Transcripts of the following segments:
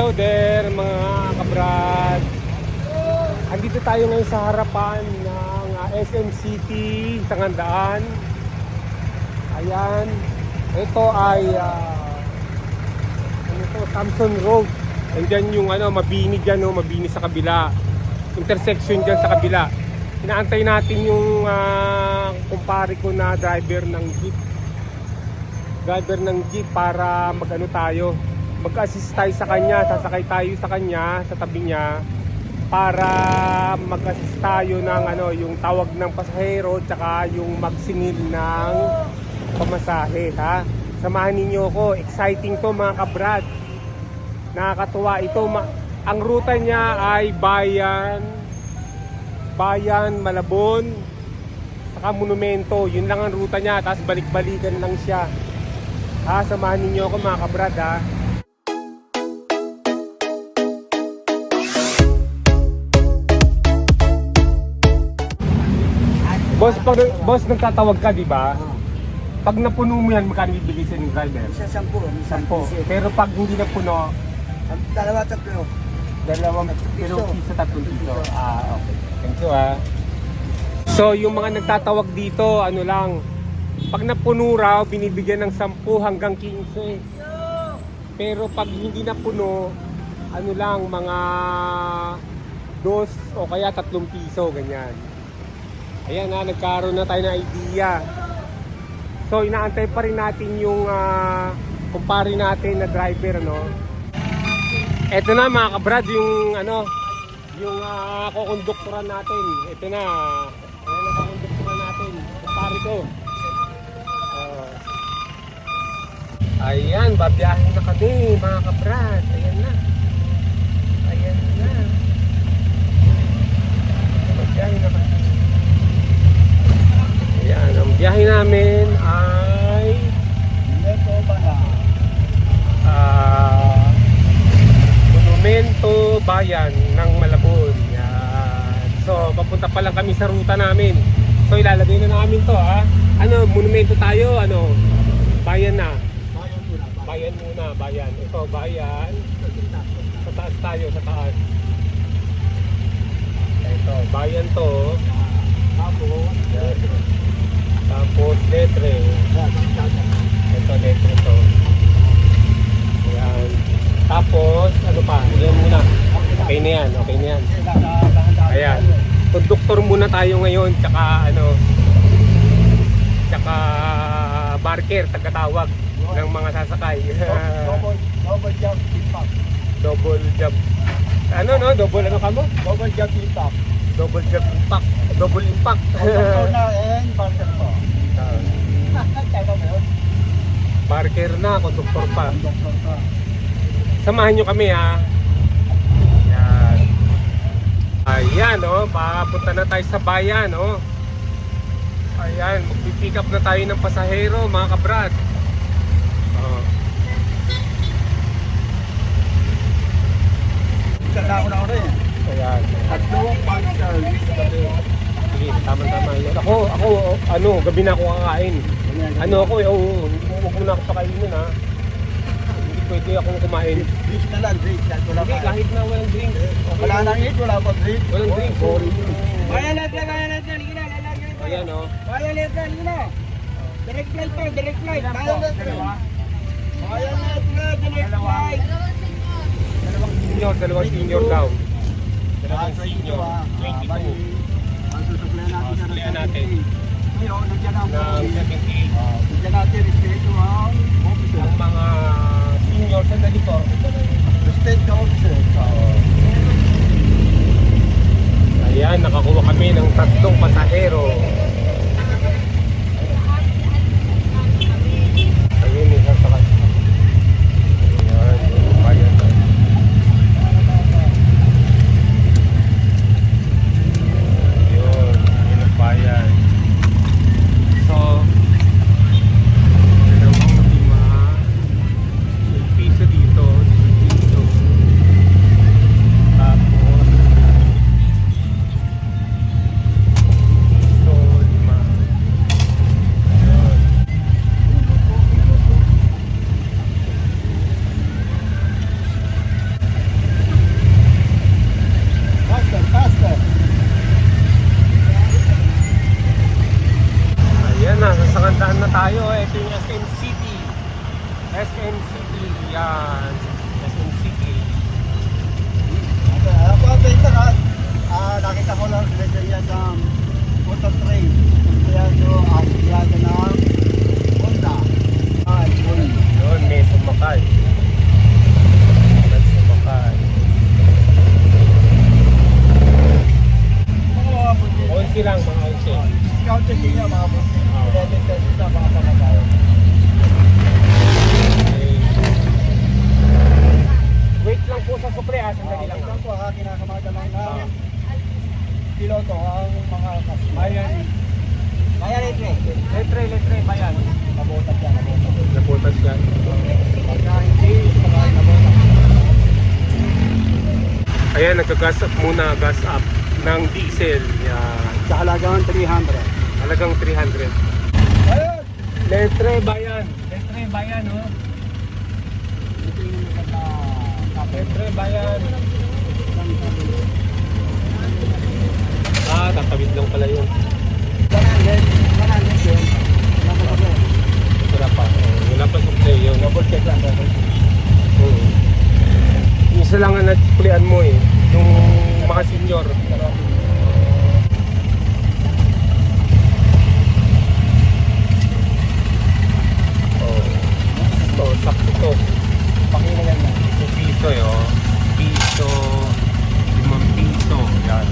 Hello there mga kabrad. Andito tayo ngayon sa harapan ng SM City sa Ngandaan. Ayan. Ito ay Thompson Road. Andyan yung Mabini dyan, Mabini sa kabila. Intersection dyan sa kabila. Inaantay natin yung kumpare ko na driver ng jeep para mag-assist tayo sa kanya, sasakay tayo sa kanya, sa tabi niya para mag-assist tayo ng yung tawag ng pasahero tsaka yung magsingil ng pamasahe, ha. Samahan ninyo ako, exciting to mga kabrad. Nakakatuwa ito. Ang ruta niya ay Bayan, Malabon, saka Monumento. Yun lang ang ruta niya, tapos balik-balikan lang siya. Ha, samahan ninyo ako mga kabrad, ha. Boss, nagtatawag ka, di ba? Pag napuno mo yan, magkano ibigay sa yung driver? Isa 10, minsan 10. Pero pag hindi napuno, dalawa, tatlo. dalawang piso, 3 piso. Okay. Thank you, ha. So, yung mga nagtatawag dito, pag napuno raw, binibigyan ng 10 hanggang 15. Pero pag hindi napuno, mga 2 o kaya 3 piso, ganyan. Ayan na, nagkaroon na tayo ng idea. So, inaantay pa rin natin yung kumpare natin na driver, Ito na mga kabrad, yung kukonduktoran natin. Ito na. Ayan ang kukonduktoran natin. Kumpare ko. Ayan, babiyahin na kami mga kabrad. Ayan na. Babiyahin na kami. Ayan, ang biyahe namin ay Monumento, Bayan ng Malabon. Yan. So, papunta pa lang kami sa ruta namin. So, ilalagay na namin to, ha. Monumento tayo, Bayan na. Bayan muna, Bayan. Ito, Bayan. Sa taas tayo, sa taas. Ito, Bayan to. Tapos letre. Ito letre to. Ayan. Tapos yan muna. Okay na yan. Ayan. Konduktor muna tayo ngayon, tsaka tsaka barker, tagatawag ng mga sasakay. Double job impact. Double job. Double kamo? Double job impact. Double job impact. Double impact. Na and barker po. Barker na, konduktor pa. Konduktor pa. Samahan nyo kami, ha. Ayan, papunta na tayo sa bayan, Ayan, magpipick up na tayo ng pasahero, mga kabrad. Isa na ako rin. Ayan. At doon pang service sa gabi. Sige, tama-tama yun. Ako, gabi na ako kakain. Huwag mo na ako pakainin, ha. Hindi pwede akong kumain. Drinks na lang, drinks. Hindi, kahit na walang drinks. Okay. Wala nang eat, wala pa drinks. Walang drinks. Sorry. Kaya natin, Lina. Ayan, Kaya natin, Lina. Direct flight to, direct flight. Kaya natin. Direct flight. Dalawang senior daw. Dalawang senior. 22. Ang susuplayan natin Ngayon, nagyan ng 78. Nagyan natin respeto ang officer. Ang mga senior sa dito. Respect the officer. Ayan, nakakuha kami ng 3 pasahero. Ayun, isa sa kasi. Ayan, bayan. Ayun, yun ang bayan. So, piso dito. Tapos, so, Sandali lang. Ito po ha, kinakamaga lang na piloto ang mga Bayan. Bayan litre. Letre, bayan. Nabotas yan, nabotas. Naputas yan. Pagka hindi, saka nabotas. Ayan, nagka-gas up muna, gas up ng diesel. Yan. Sa halagang 300. Halagang 300. Ayun! Letre, bayan. Letre, bayan, oh. Ito yung maganda. Letre, bayan. Tatawid lang pala yun. 100 yun. Wala pa. Wala pa supply yun. Double check lang, double check. Isa lang ang na-displayan mo eh. Yung mga senior. Ito, sakto to. Pakina yan lang. Ito piso eh, oh. Piso. 5 piso. Yan.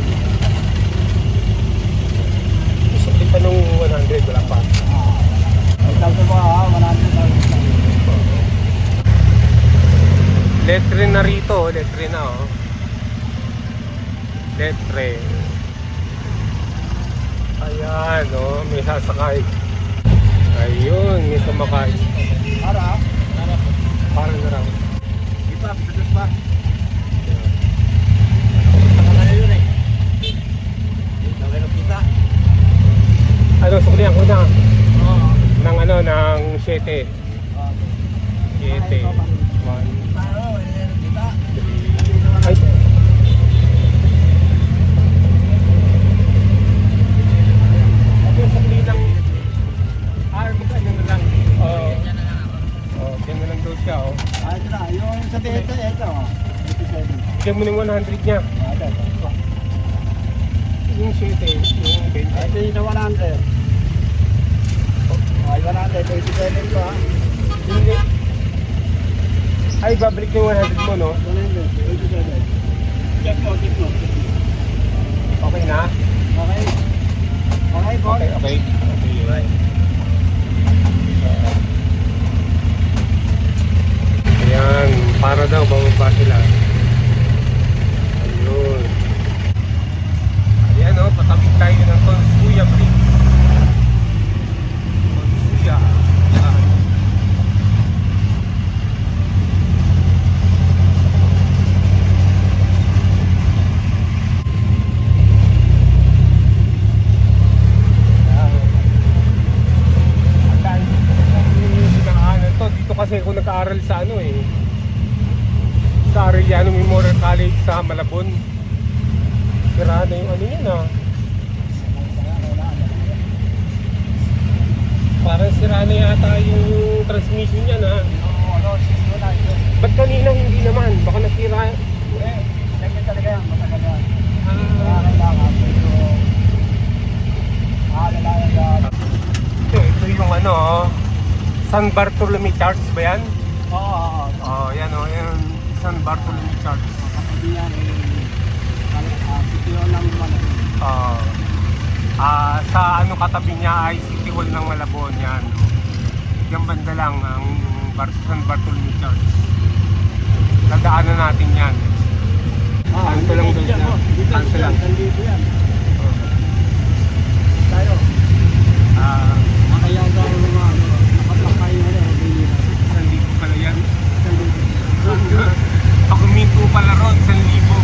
Supply pa nung 100, wala pa. Ay, sabi ko ha, 100. Letre na rito, letre na oh. Letre. Ayan oh, may sasakay. Ayun, may sumakay. Para? Parang na raw. Di pa, pitos pa. Saka na yun eh. Laki na kita. Ano, suklihan ko na. Oo. Ng ano, ng 7. 7. 1, 2, 3. Ay. Ako sukli lang. Magkano na lang. Oo. Oh, yan na lang daw siya oh. Ito na, yung sa dito, ito. 87. Bigyan mo ng 100 niya. Yung 7, yung 20. Ito yung sa 100. Ay, 187 pa. Hindi. Ay, babalik yung 100 mo, no? 187. Check mo, check mo. Okay na? Okay. Okay, boy. Okay. Ayan, para daw, bababa sila. Ayun. Ayan, oh, patawid tayo ng Konsuya Bridge. Konsuya. Ayan. Dito kasi ako nag-aaral sa ano eh, sa Arellano Memorial College sa Malabon. Sira na yung ano yun ah. Parang sira na yata yung transmission niya na. Ba't kanina hindi naman? Baka nasira. Ganyan talaga yan, matagal yan. Ah, Kailangan, pero alalayan yan. ito yung ano oh, San Bartolome Church ba yan? Oo. Oh, yan oh, yan San Bartolome Church. Hindi yan sitiyo lang naman. Sa ano katabi niya ay City Hall ng Malabon yan. Yung banda lang ang San Bartolome Church. Dadaanan natin yan. Kanto lang doon siya. Kanto lang. Dito yan. Tayo. Nakaya tayo mga nakaplakay na rin. San Libo pala yan. Pag huminto pala ron, San Libo.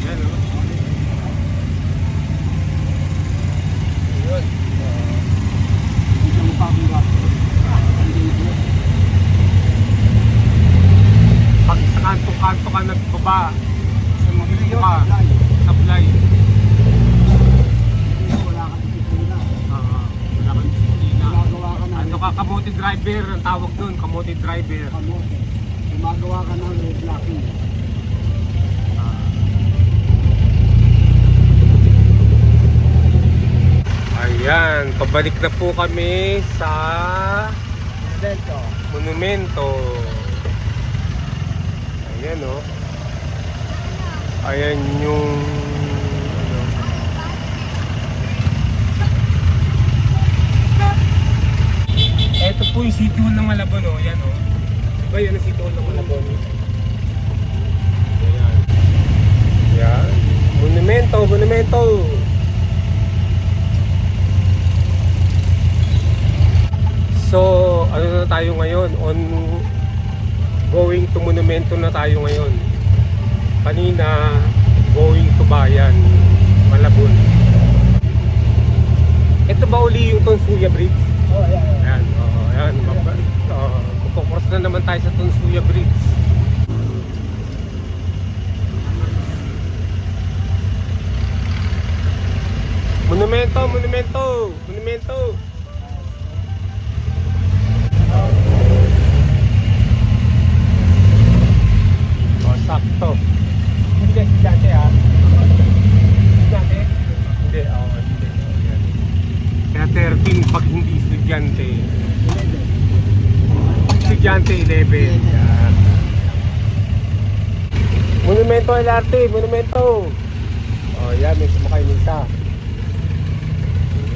Yan o. Yun. Dito mo pa akong gato. Pag sa kanto-kanto ka nagbaba, Sa mga pa, supply. wala ka disiplina. Wala kang disiplina. Gumagawa ka na. Ano ka, kamote driver, ang tawag doon, kamote driver. Gumagawa ka ng road blocking. Ayan, pabalik na po kami sa Dito. monumento. Ayan o. Ayan yung ano. Ito po yung City Hall ng Malabon o. Ayan o. Diba yun ang City Hall ng Malabon? Ayan. Monumento, monumento. So, ano na tayo ngayon? Going to Monumento na tayo ngayon. Kanina, going to Bayan, Malabon. Ito ba uli yung Tonsuya Bridge? Oh, yeah. Ayan, ayan. Magkukross na naman tayo sa Tonsuya Bridge. Monumento, monumento, monumento. Sakto. Hindi, estudyante ha. Estudyante? Hindi, hindi. Ayan. Kaya 13 pag hindi estudyante. Estudyante 11. Yan. Monumento LRT, monumento. Oh, yan, may sumakay ng isa.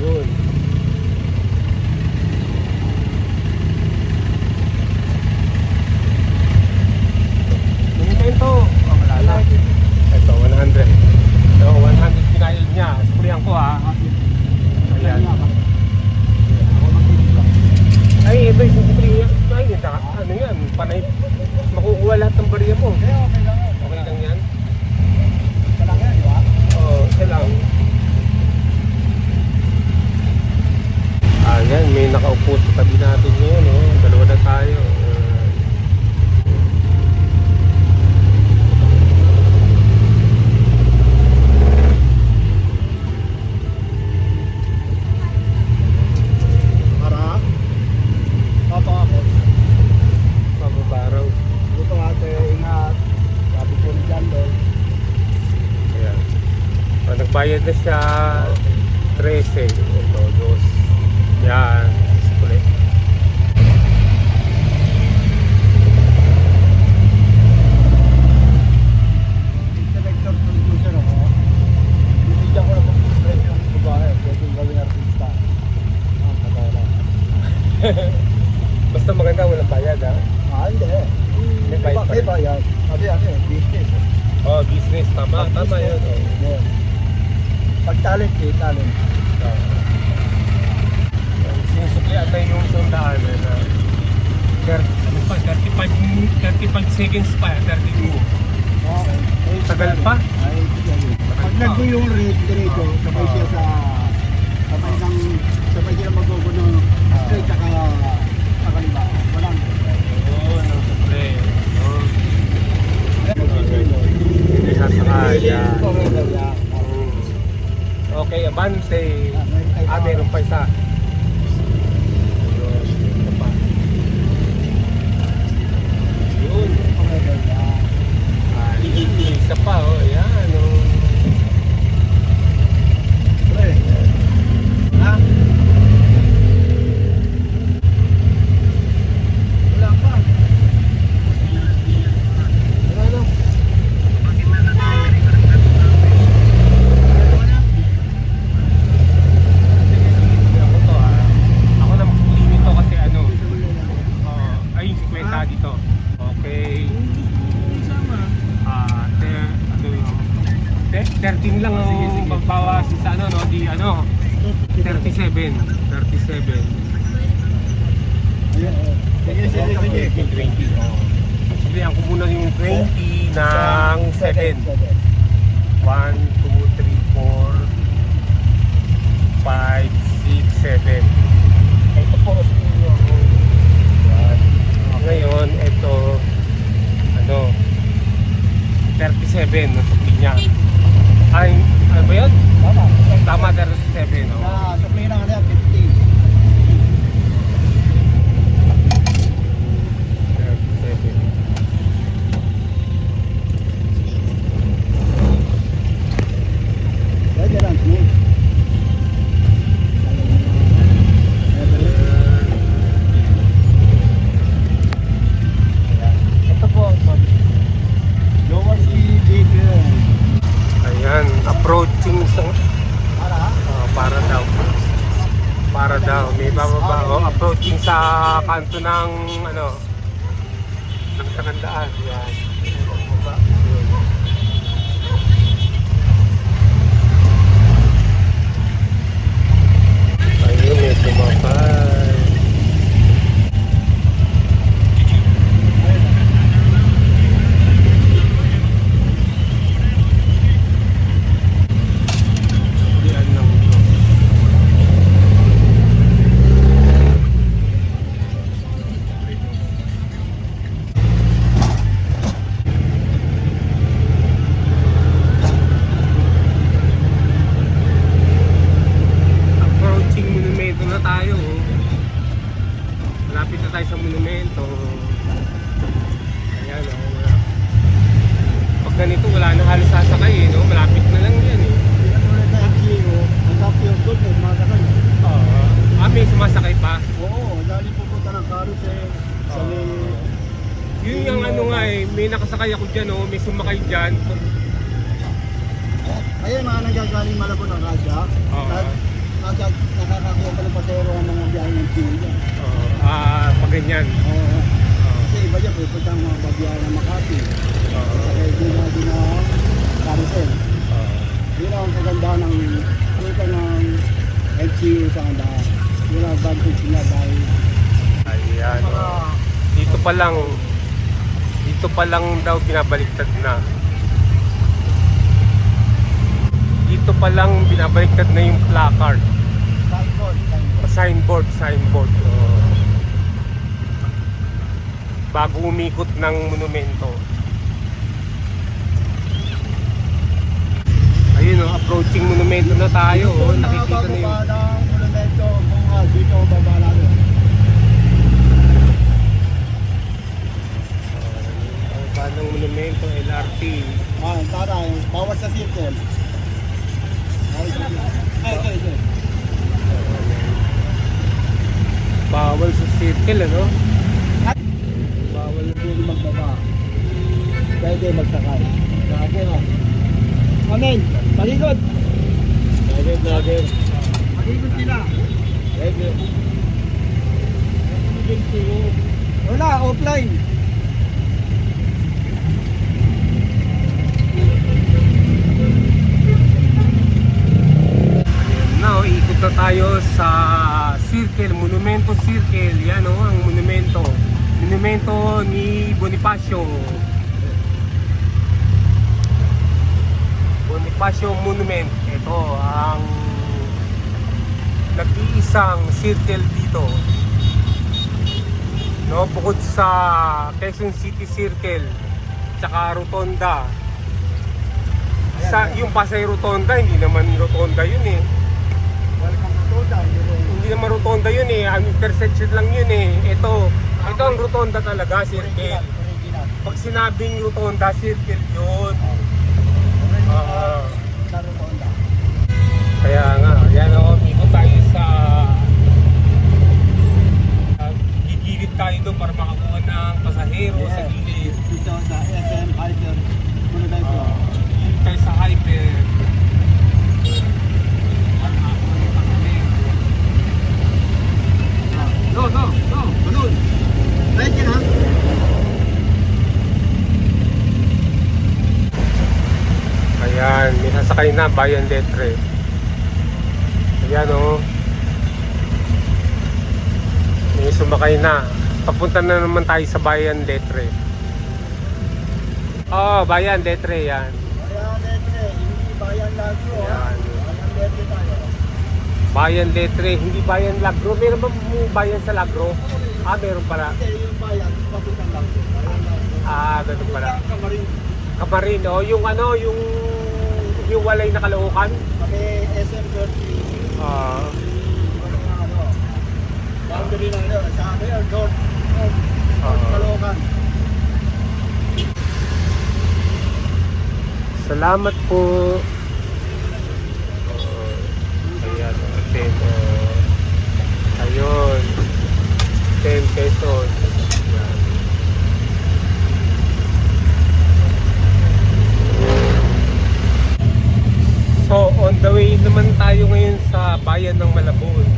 Yun. Monumento. Oh, malala. Ito, 100. So, 100 pinayad niya. Spulihan ko ha. Ayan. Ay, ito yung spulihan. Ay, ano yan? Panay. Makukuha lahat ng bariya mo. Okay lang yan. Oo, isa lang. Ayan, may nakaupo sa tabi natin ngayon. Oh. Dalawa na tayo. Pababaraw. Buto ate, ingat. Sabi ko ni John Lloyd. Ayan. Nagbayad na siya 13. Ito, 2. Yan. Ulit. Director producer ako. Bibigyan ko na mag-press yung babae. Pwede gawin artista. Katala. Basta maganda, walang bayad ha. Hindi. May bayad pa May rin. bayad. Sabi business. Oh, business. Tama, tama yun. Oh. Yeah. Pag talent talent. Sinusukli at tayo yung sundaan na 35 seconds pa, 32. Okay. Tagal pa? Ay, pag nagbo yung red, diretso, sabay siya sabay sila mag-go ng straight saka sa kaliwa. Walang. Oo, nang sukli. Hindi sasakay. Yan. Okay, abante. Meron pa isa. Yun. Isa pa, oh. Yan, oh. Ha? Wala pa. Wala na. Ako to, ah. Ako na mag-limit to kasi ano. Ay, 50 dito. Okay. 13 lang ang magbawas sa ano, no? Di ano, 37. 37. Sige, sige, sige. 20. Oh. Sige, ako muna yung 20 ng 7. 1, 2, 3, 4, 5, 6, 7. Ito po, ngayon, ito, ano, 37 ang sukli niya. Ay, ano ba yun? Tama. Tama, 37. Oh. Na, supply na kanya, 50. 37. Pwede lang, smooth. Ito po, Lower si Big. ayan, approaching sa Para? para daw may bababa approaching sa kanto ng ano ng sakandaan yan. Bababa. Yun. ganito, wala na halos sasakay no? Malapit na lang yan eh. Pinatuloy na NGO, ang kapiyong doon eh, mga sakay. May sumasakay pa. Oo, dali pupunta ng carousel. Sa may... Yun yung ano nga eh, may nakasakay ako dyan oh, may sumakay dyan. Ayun, mga nagagaling Malabon ng Radya. Nakakakuha ka ng pasero ang mga biyahe ng Chile. Pag ganyan. Oo. Kasi iba dyan, pupunta ang mga babiyahe ng Makati. Kaya din na carousel. Yun ang kagandahan ng pupunta ng LGU sa kandahan. Yun ang advantage niya dahil Ayan. Dito pa lang daw binabaliktad na. Dito pa lang binabaliktad na yung placard. Signboard. Bago umikot ng monumento. Ayun oh, approaching monumento na tayo oh. Nakikita na yung monumento kung dito baba natin. ng monumento, LRT. Taray, bawat sa circle. Ay. Bawal sa circle, ano? Bawal pwede magbaba. Pwede magsakay. Lagi na. Amen. Palikod. Lagi. Palikod sila. Pwede. Wala, offline. Now, ikot na tayo sa circle, Monumento Circle. Yan o, ang monumento. Monumento ni Bonifacio. Bonifacio Monument. Ito ang nag-iisang circle dito. No, bukod sa Quezon City Circle, tsaka Rotonda. Yung Pasay Rotonda, hindi naman Rotonda yun eh. Welcome to Rotonda. Hindi naman Rotonda yun eh, ang intersection lang yun eh. Ito ang Rotonda talaga, circle. Pag sinabing Rotonda, circle yun. Rotonda. Kaya nga, yan o, dito tayo sa gigilid tayo doon para makakuha ng pasahero sa gilid. Dito sa SM Hyper. Gilid tayo sa Hyper. No. Balloon. Right yun ha? Ayan, may sasakay na, Bayan Letre. Ayan o. May sumakay na. Papunta na naman tayo sa Bayan Letre. Bayan Letre yan. Bayan Letre, hindi Bayan Lagro ha? Ayan. Bayan Letre tayo. Bayan Letre, hindi Bayan Lagro. Meron ba bayan sa Lagro? Meron pala. Hindi, yung bayan, papuntang Lagro. Bayan Lagro. Ganun pala. Kamarin. Kamarin, yung ano, yung hiwalay na Caloocan. Kami SM30. Boundary lang yun. Sa akin yun, North Caloocan. Salamat po. Ayan, 10. Ayun. 10 pesos. Ayan. So, on the way naman tayo ngayon sa bayan ng Malabon.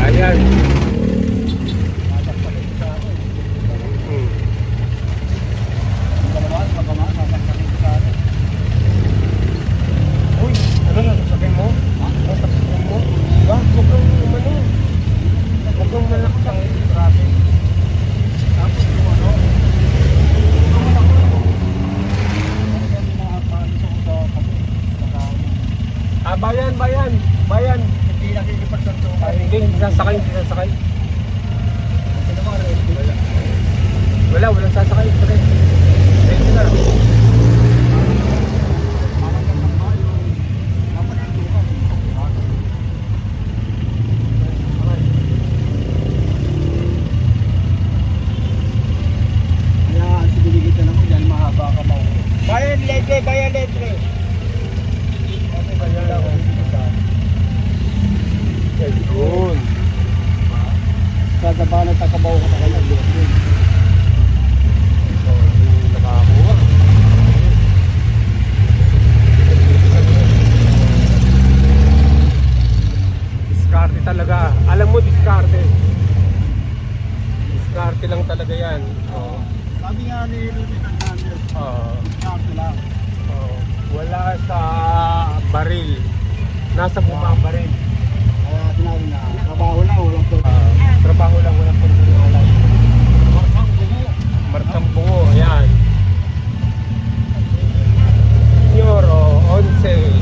Ayan. Uy, ano na sasabihin mo? Sasabihin mo? Diba? Sobrang umano. Sobrang malakas ang traffic. Tapos yung ano, letre, vaya letre. Okay, vaya letre. Yun. Sa Gabanan, Takabaw ko tayo nag-letre. So, yung nakakuha. Diskarte talaga. Alam mo, diskarte. Diskarte lang talaga yan. Oo. Sabi nga ni Rudy Fernandez, Oo. diskarte lang. Oo. Wala sa baril. Nasa bumang baril. Kaya sinabi na, trabaho lang, walang pwede. Trabaho lang, walang pagkukulang. Marsang bungo. Markang bungo, ayan. Senyor, 11.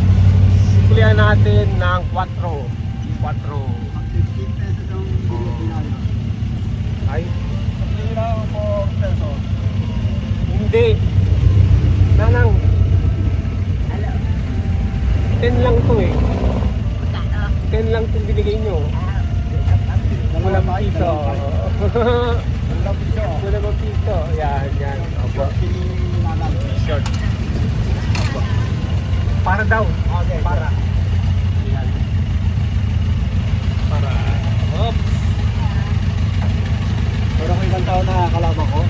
Siklihan natin ng 4. 4. Ang 15 pesos ang binigyan namin. Ay, Pira mo pesos. hindi. Nanang. 10 lang to eh. 10 lang itong binigay nyo. Walang piso. Walang piso. Walang piso. Yan, yan. Opo. Sinanang. Short. Opo. Para daw. Okay. Para. Yan. Para. Oops. Pero kung ilang taon na kalaban ko,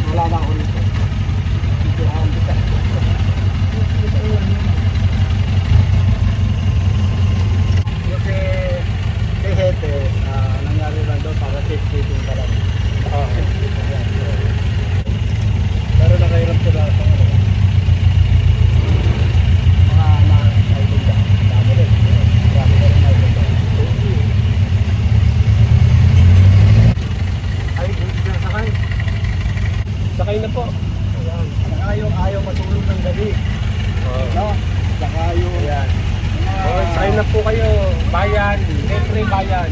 nalaman ko nito. Ito ang kita. Yung kay Hepe, nangyari lang doon para safe-keeping ka lang. Oh. Pero nakahirap ko lang sa ano. Mga naibunda. Dami rin. Marami na rin naibunda. Ay, hindi na sakay. Sakay na po. Ayan. Ayaw matulog ng gabi. Oh. No? Saka yung Ayan. mga... Oh, sakay na po kayo. Bayan. Siyempre bayan.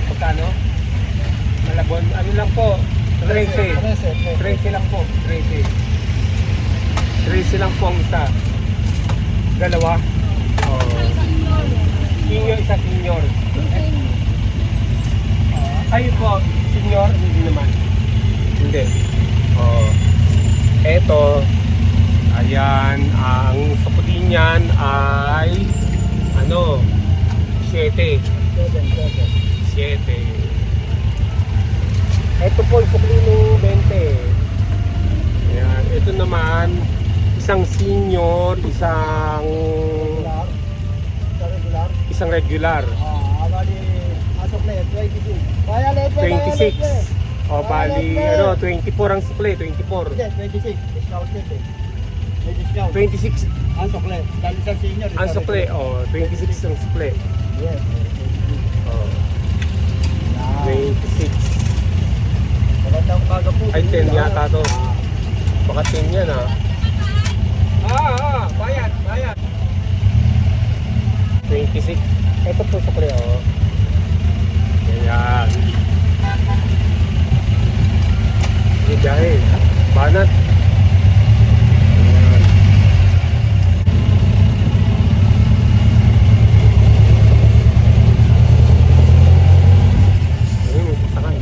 Pagkano? Malabon. Ano lang po? 13. 13 lang po. 13. 13 lang po ang isa. Dalawa. Oh. Senior, isa senior. Kayo po, senior, hindi naman. Hindi. Oh. Eto. Ayan, ang sukli niyan ay ano? 7. 7. Ito po yung sukli ng 20. Ayan, ito naman isang senior, isang regular. Bali, asok na yan, 22. Kaya lepe, 26. O bali, ano, 24 ang sukli, 24. Hindi, 26. Discount lepe. May discount. 26 Ang sukle. Dahil isang senior. ang isang sukli, regular. o 26 ang sukli. Yes. O, Yan. 26. Magandang umaga po. Ay, 10 yata to. Baka 10 yan ah. Bayan. 26. Ito po sukli, o. Ayan. Hindi dahil. Banat. Ayan. Ayun, sasakay.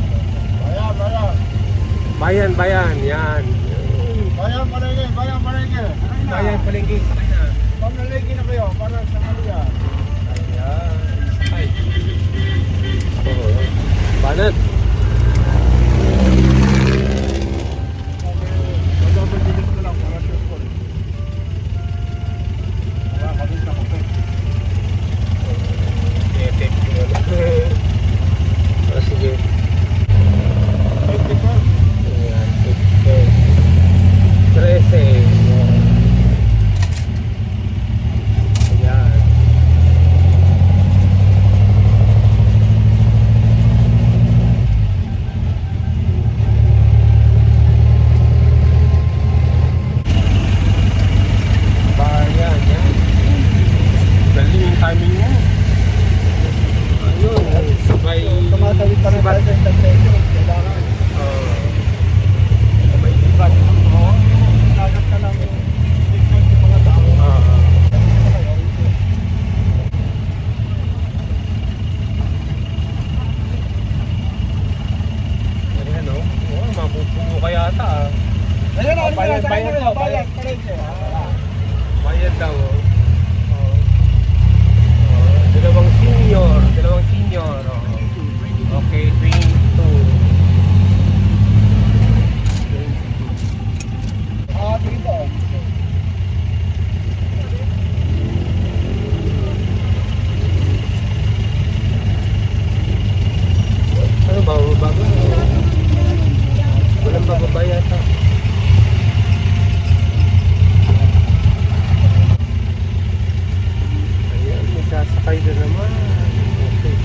Bayan, yan. Bayan palengke. Bayan, palengke, sakay na. Pamlalengke na kayo para sa Maria. Ayan, sakay. Oo. Banat. Double digit ko lang para sure ko. Wala kami sa kape. Epic. O, sige. Ayan, 13. Ayan. bayad, bayad to, bayad. Bayad daw. Dalawang senior. Okay, 22. Sige po. Ano ba? Bago? Walang bababa yata. Ayan, may sasakay na naman. Okay.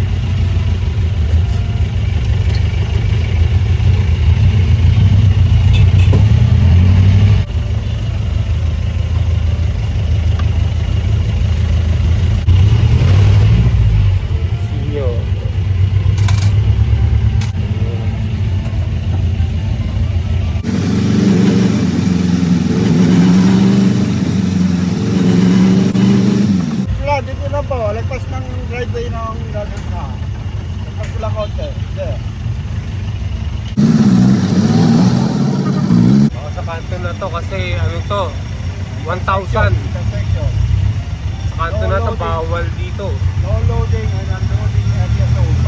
Senior. Dito na po, lagpas ng driveway ng gagawin na. Lagpas ko lang konti. Sa kanto na to kasi ano to 1,000. Intersection. Sa kanto na to bawal dito. No loading and unloading area zone.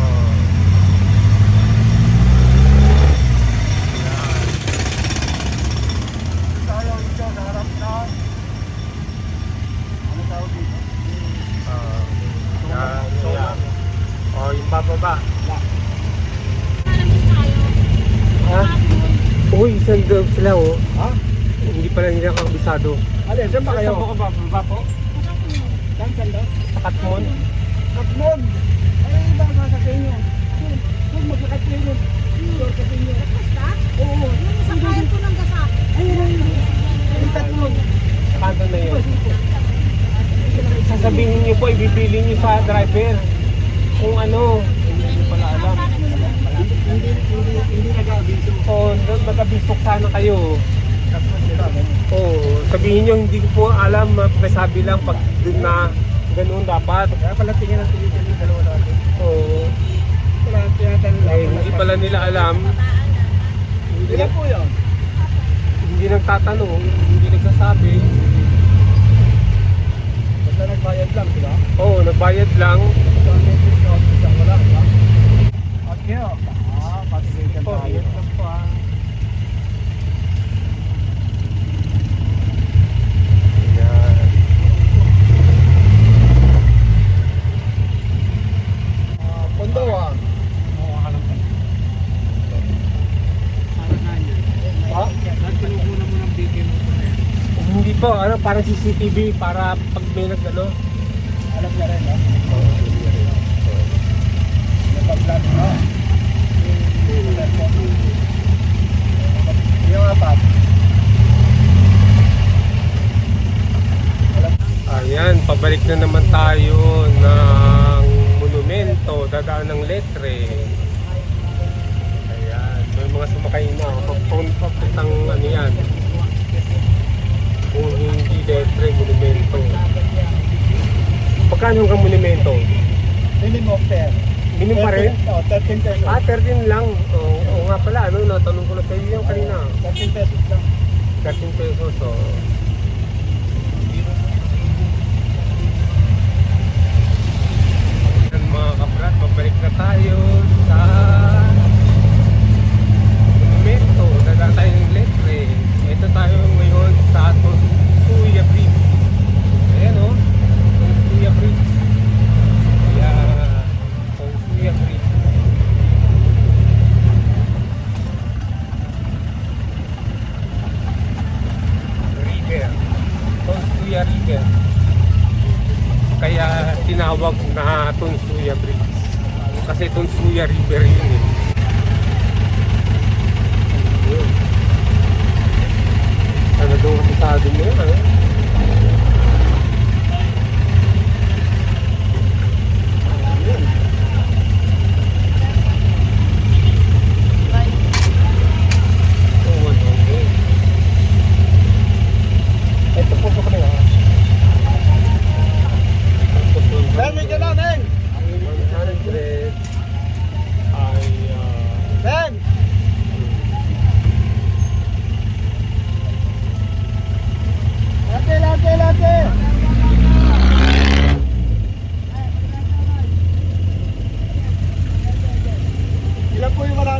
Tayo dito sa harap na. Ano tawag dito? Oh, yung bababa. Marami tayo. Ha? Uy, isang daw sila oh. Ha? Hindi pala nila kakabisado. Alin, saan ba kayo? Saan mo ka bababa po? Saan daw? Sa Katmon? Katmon! Ay, iba ang sasakay nyo. Kung magkakatay nyo. Magkakatay nyo. Basta? Oo. Yung sakayan ko ng gasa. Ayun. Yung Katmon. Sa kanto na yun. Sasabihin niyo po, ibibili niyo sa driver. Kung ano, hindi niyo pala alam. Hindi nag-abiso. Oo, mag-abisok sana kayo. Katmon sila. Oo, sabihin niyo, hindi ko po alam. Nasabi lang pag doon na ganoon dapat. Kaya pala tingin ang tingin yung dalawa natin. Oo. Wala tiyatan nila. Hindi pala nila alam. Hindi na po yun. Hindi nagtatanong, hindi nagsasabi. Basta nagbayad lang, di ba? Oo, nagbayad lang. So, isang wala, di ba? Okay, patigitan Po, tayo. ingat lang po ah. Ayan. Pondo ah. Ha? Tinukunan mo ng video mo. Hindi po, ano, parang CCTV para pag may nag-ano. Alam niya rin, ha? Napag-vlog mo. Yung apat. Ayan, pabalik na naman tayo ng monumento, dadaan ng Letre. Ayan, may mga sumakay na. Papuntang ano yan. Kung hindi Letre, monumento. Pagkano hanggang monumento? Minimum 10. Minimum pa rin? Oo, 13 pesos. 13 lang. Oo nga pala, ano, natanong ko na sa iyo yung kanina. 13 pesos lang. 13 pesos, so. Yan mga kaprat, pabalik na tayo sa monumento. Dadaan tayo ng Letre. Ito tayo ngayon sa Tonsuya Bridge. Ayan o, Tonsuya Bridge. Yeah, Tonsuya Bridge. River. Tonsuya River. Kaya tinawag na Tonsuya Bridge. Kasi Tonsuya River yun eh.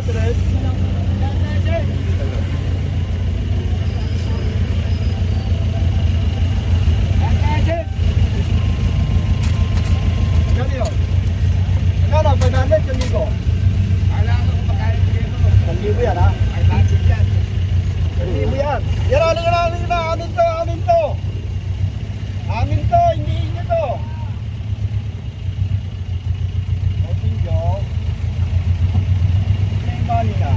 Tres. Gani yun? Magkano? 500 sa ligo? Kala ko kung magkano dito. Sa ligo yan ha? Ay, budget yan. Sa ligo yan. Yan, amin na. Amin to, amin to. Amin to, hindi inyo to. Open job. May money na.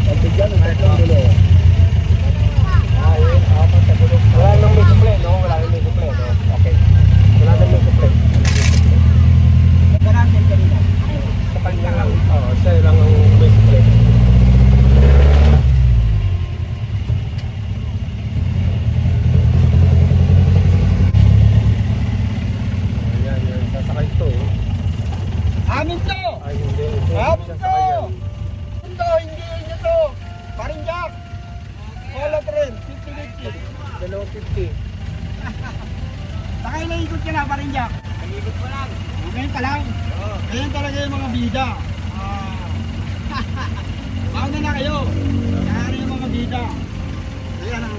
Pagbigyan ng tatlong dulo. Ayun, apat sa dulo. Wala nang may suple, no? Wala nang may suple, no? Okay. Wala nang may suple. Ito natin kanina. Sa kanya lang. Oo, siya lang ang may suple. Ayan, yan. Sasakay ito. Amin to! Ay, hindi. Amin to! Sasakay yan. Ito, hindi inyo to. Parinjak. All of rin, 50-50. 250. Sakay na ikot ka na, Parinjak. Ikot mo lang. Ngayon ka lang. Ayan talaga yung mga bida. Mauna na kayo. Kaya yung mga bida. Ayan ang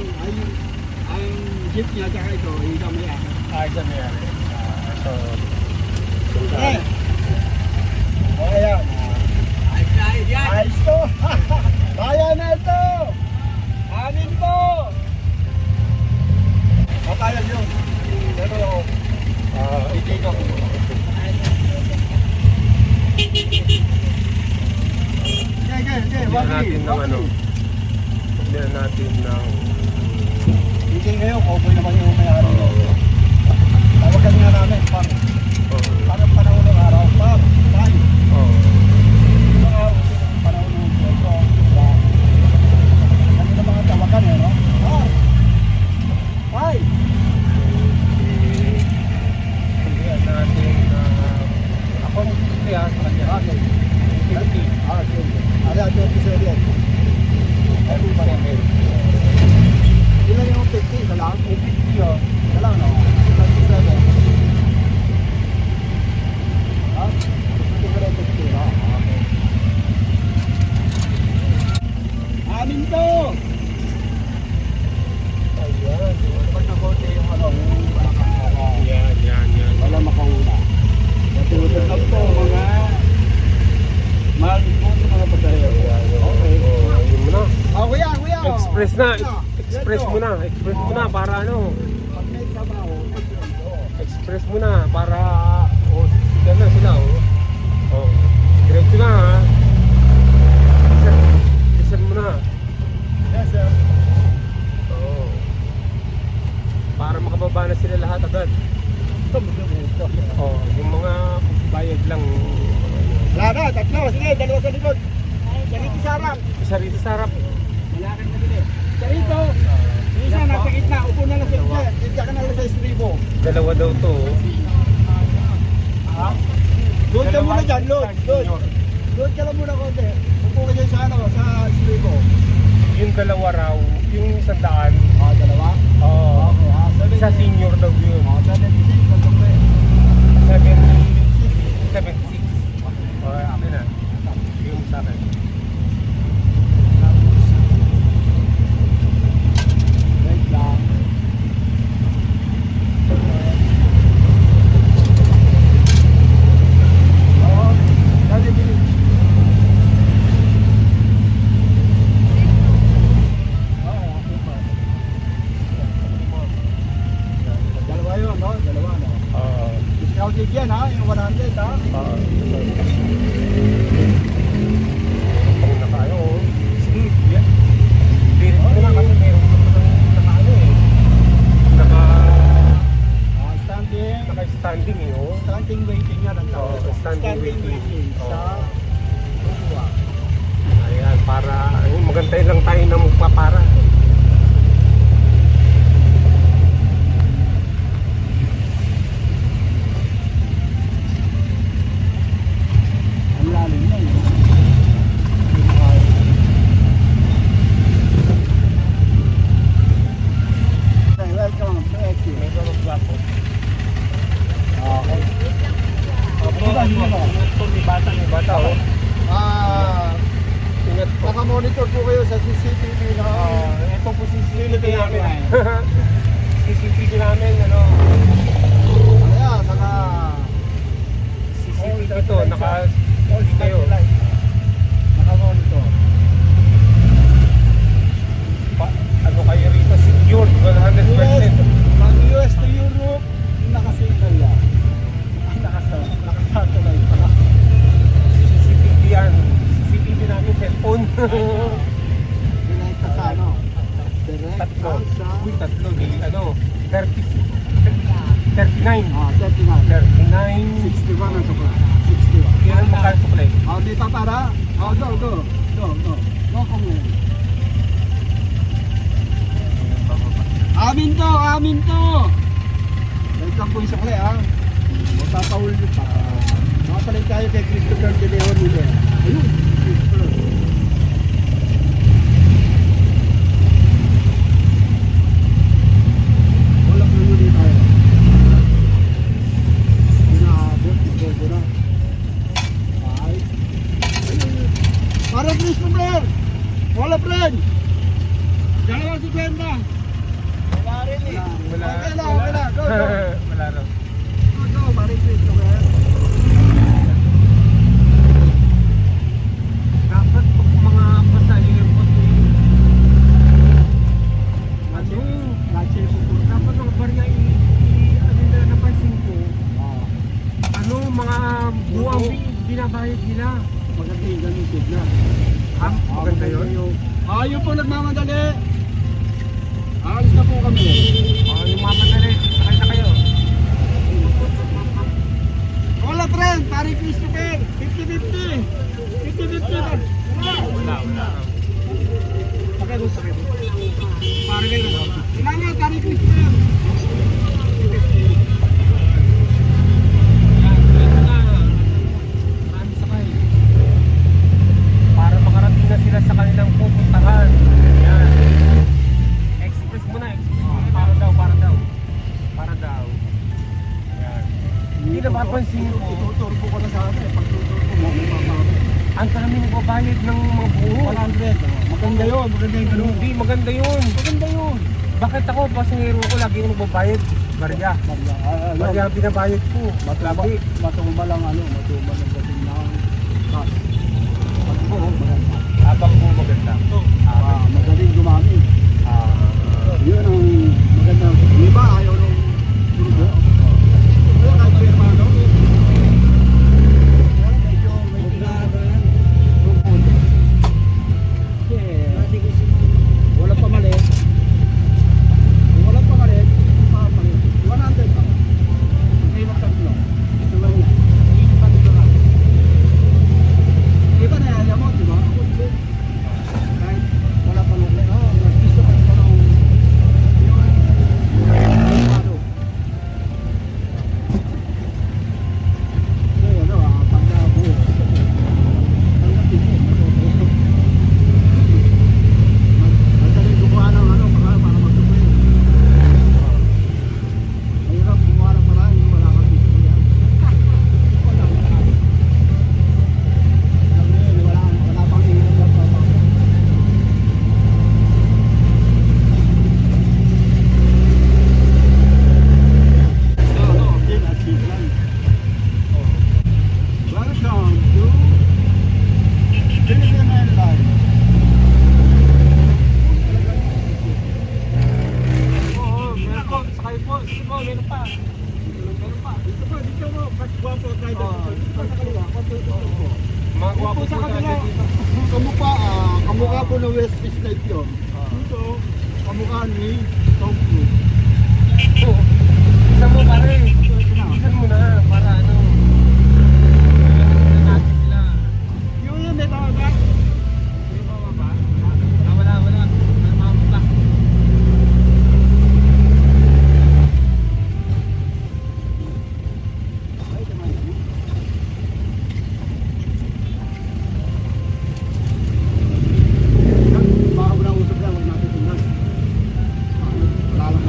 jeep niya, tsaka ito, yung kamaya. Ay, siya na yan. Ito. Eh. O, ayan. Ay, kahit yan. Ayos to. Kaya na ito. Amin po. Papayag yun. Pero, hindi ko. Okay, Bigyan natin ng ano. Bigyan natin ng... Hindi ngayon, cowboy naman yung may-ari nyo. Tawagan nga namin, parang panahon ng araw, tayo. Oh. Mga araw ng panahon ng Diyos, kami na mga tawagan eh, no? Hi! Bigyan natin na... Ako kaya sa kanya. Okay. 50. Okay. Ada 27. Ilan yung 50? Isa lang? 50 yun. Isa lang, no? 27. Ha? Hindi ko rin 50, no? Okay. Amin to! Ayan. Pag nabote yung ano, yung balakang para Yan. wala makauna. Natutod lang po mga mahal po yung mga pagdayo. Okay. Oh, yun mo na. Kuya! Express na. Express mo na. Express mo na para ano. Pag may trabaho, Express mo na para... Oh, sila na sila. Oh. Diretso na ha. Listen mo na. yes sir. Oh. Para makababa na sila lahat agad. Oh, yung mga bayad lang. Wala na, tatlo. Sige, dalawa sa likod. Sarito sa harap. Isa rito sa harap. Malakad na din eh. Sarito. Isa nasa gitna. Upo na lang sa gitna. Diyan ka na lang sa estribo. Dalawa daw to. Ha? Load ka muna dyan. Load. Load ka lang muna konti. Upo ka dyan sa ano, sa estribo. Yung dalawa raw, yung 100. Dalawa? Oo. Okay, ha? Isa senior daw yun. 76. 76. Okay, akin na. Yung sa akin. Wait lang. Dali, bilis. Dalawa yun, no? Dalawa, no? Discounted yan, ha? Yung 100, ha? Pang na tayo. Yan. Birit ko na kasi meron naman naka-ano eh. Standing. Naka-standing eh. Oh. Standing waiting yan ang tawag. Oo, standing waiting. sa Oo. kukuha. Ayan, para magantay lang tayo ng magpapara. Ang lalim na yun. sa CCTV na. Ito po CCTV Philippine namin. Airlines. CCTV namin, ano, Kaya, saka... CCTV ito, naka all kayo. satellite. Naka-monitor. Ano kayo rito, secured 100%. From US to Europe, naka-signal yan. Naka-satellite pa. CCTV yan. CCTV namin, cellphone. Direct ka sa ano? Direct Tatlo. ka sa... Uy, tatlo. Di, ano, 39. 39. 39. 61 ang sukla. 61. Yan ang magkano suklay. Dito para. Do. No comment. Amin to. Welcome po yung sukli ha. Magpapahuli pa. Makapalit tayo kay Christopher De Leon nila. Ayun. Christopher. Wala na muli tayo. Inaabot. Ito na. Ay. Para Christopher. Wala friend. Dalawa si Kwenta. Wala rin eh. Wala. Okay lang. Go. Wala raw. Go, Mari Christopher. Dapat pag mga pasahero po ano, Lache po po. dapat mga barya ano na napansin ko, ano, mga buwang binabayad nila. Maganda yung ganun sigla. Maganda yun? Yun po nagmamadali. Alis na po kami. Yung mamadali, sakay na kayo. Wala friend, Mari Christopher. 50-50. 50-50 na. Wala. Pakero. Pare kayo. Kailangan, Mari Christopher. Yan, dito na. Marami sakay. Para makarating na sila sa kanilang pupuntahan. Yan. Express mo na, Para daw. Yan. Hindi na mapansin ko. Tuturbo ko na sa akin. Pag tuturbo mo, may papapit. Ang dami nagbabayad ng mga buo. 100. Maganda yun. Maganda yung ganun. Hindi, maganda yun. Maganda yun. Bakit ako, pasahero ko, lagi ako nagbabayad? Barya. Barya ang binabayad ko. Lagi. Matuma lang dating ng cash. Pagbo, maganda. Habang po maganda. Magaling gumamit. Yun ang maganda. Di ba ayaw nung turbo? Kaya kahit pirma, no? Pero medyo may tinagalan. Kasi walang pamalit. Kung walang pamalit, papalit. 100 pa. Hindi magtatlo. Ito lang yan. Hindi pa dito lang. Di ba nayaya mo, di ba? Kahit wala pa nung nag-iso pa ito ng ano. Ano, pagkabuo. Tanggapin mo. Madaling gumawa ng ano, para magtuloy. Mahirap gumawa ng paraan, wala kang gusto yan. Wala pang hirap na pa. Welcome to Philippine Airlines. Oo, meron po. Sakay po. Sige po, meron pa. Dito mo, guwapo tayo dito sa kaliwa, dito po. Mga gwapo Dito po sa kanila, dito. kamukha po ng West East Light yun. Dito, kamukha ni Tom Cruise. Isa mo pare. Ito na. Isan mo na para ano. Ilan natin sila. Yun, may tawag ba? May mababa. Wala. Mababa. Ay, tama yun. Baka mo na usap lang, huwag natin tingnan. Wala lang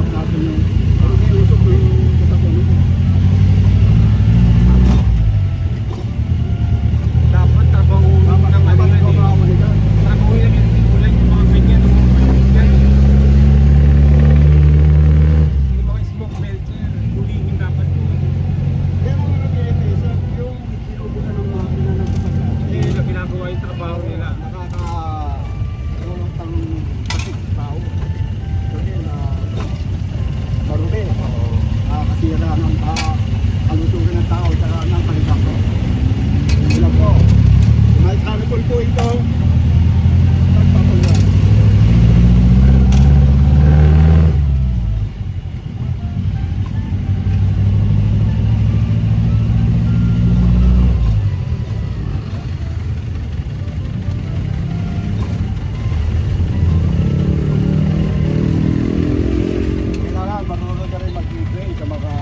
po ito. Nagpapaluan. Kailangan marunong ka rin mag-play sa mga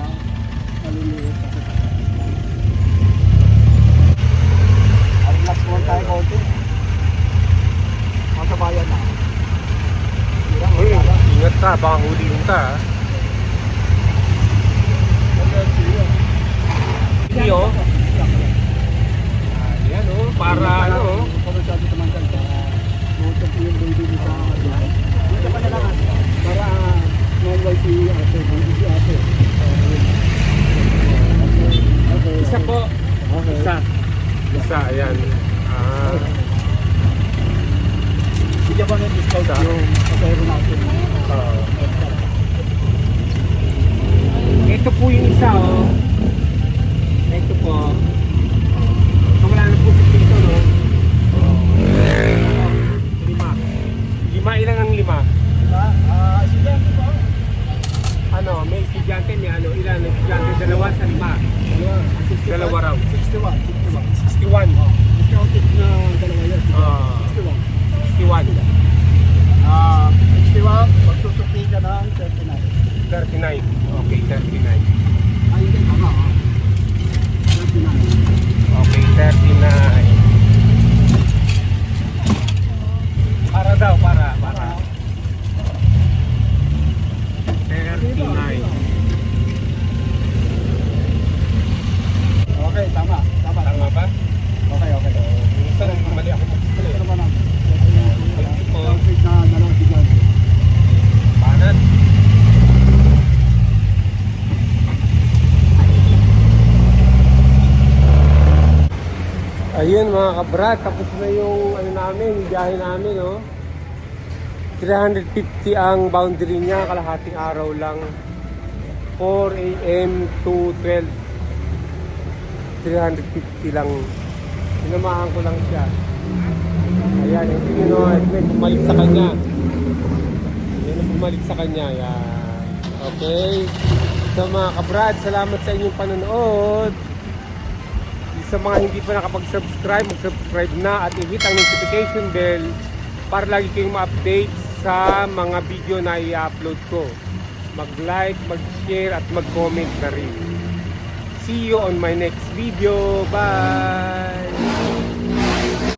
maliliit na sasakyan. Relax muna tayo konti. Masabayan na. Uy, ingat ka, baka huliin ka. Hindi oh. Ayan oh, para ano oh. Komisado tumanggal para tutok yung baby mo sa akin. Dito pa na lang para non-white ate, si ate. Okay. Isa po. Okay. Isa, ayan. Ah. Bigyan ba ng discount yung pasayro natin? Ito po yung isa oh. Ito po. So, wala na po sa dito no. Lima. Ilan ang lima? Estudyante po. Ano, may estudyante, may ano, ilan ang estudyante? Dalawa sa lima. Dalawa raw. 61. 61. Discounted na dalawa yun. 61. 61, magsusupi ka ng 39. 39. Okay, 39. Ay, hindi, tama. 39. Okay, 39. Para daw, para. 39. Okay, tama. Tama ba? Okay. Minsan, mali ako Ito mag-spell. naman ang discounted na dalawa estudyante. Panan. Ayun mga kabrad, tapos na yung ano namin, yung biyahe namin, no? 350 ang boundary niya, kalahating araw lang. 4 AM to 12. 350 lang. Sinamahan ko lang siya. Ayan, hindi nyo, may bumalik sa kanya. Yan ang bumalik sa kanya. Yan. Okay. So mga kabrad, salamat sa inyong panonood. Sa mga hindi pa nakapag-subscribe, mag-subscribe na at i-hit ang notification bell para lagi kayong ma-update sa mga video na i-upload ko. Mag-like, mag-share at mag-comment na rin. See you on my next video. Bye!